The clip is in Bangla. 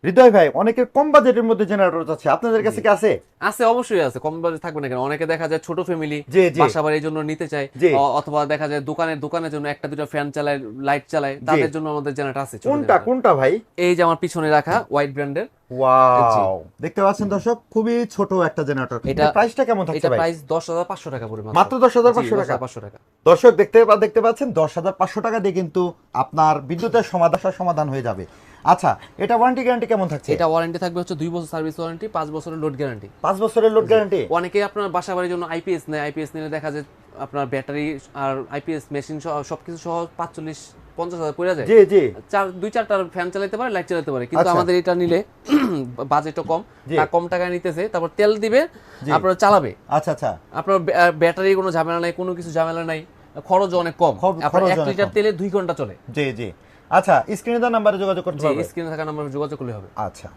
হৃদয় ভাই, অনেকের কম বাজেটের মধ্যে জেনারেটর আছে, আপনাদের কাছে কি আছে? আছে, অবশ্যই আছে, কম বাজেট থাকবে না কেন? অনেকে দেখা যায় ছোট ফ্যামিলি জি জি বাসা বাড়ির জন্য নিতে চায়, জি অথবা দেখা যায় দোকানের জন্য একটা দুটো ফ্যান চালায়, লাইট চালায়, জি। তাদের জন্য আমাদের জেনারেটর আছে, ছোট কোনটা জেনারেটর। কোনটা ভাই? এই যে আমার পিছনে রাখা হোয়াইট ব্র্যান্ডের। জি। ওয়াও, দেখতে পাচ্ছেন দর্শক, খুবই ছোট একটা জেনারেটর। এটা এটা প্রাইসটা কেমন থাকছে এটা ভাই? প্রাইস 10,500 টাকা পড়ে মাত্র জি, 10,500 টাকা। 10,500 টাকা। দর্শক দেখতে পাচ্ছেন 10,500 টাকা দিয়ে কিন্তু আপনার বিদ্যুতের সমাধান হয়ে যাবে। আচ্ছা, এটা ওয়ারেন্টি গ্যারান্টি কেমন থাকছে? এটা ওয়ারেন্টি থাকবে হচ্ছে 2 বছর সার্ভিস ওয়ারেন্টি, 5 বছরের লোড গ্যারান্টি। 5 বছরের লোড গ্যারান্টি। অনেকে আপনার বাসা বাড়ির জন্য আইপিএস নেয়, আইপিএস নিলে দেখা যায় আপনার ব্যাটারি আর আইপিএস মেশিন সহ সবকিছু সহ 45-50 হাজার পড়ে যায়। জি জি 2-4টার ফ্যান চালাতে পারে, লাইট চালাতে পারে, কিন্তু আচ্ছা। আমাদের এটা নিলে বাজেটও কম, জি। কম টাকায় নিতেছে, তারপর তেল দিবে, জি। আপনার চালাবে, আচ্ছা আচ্ছা। আপনার ব্যাটারি কোনো ঝামেলা নাই, কোনো কিছু ঝামেলা নাই, খরচ অনেক কম, আপনার খরচ 1 অনেক লিটার কম। তেলে 2 ঘন্টা চলে। জি জি। আচ্ছা, স্ক্রিনে দেওয়া নাম্বারে যোগাযোগ করতে জি, পারবে। স্ক্রিনে থাকা নাম্বারে যোগাযোগ করলে হবে। আচ্ছা।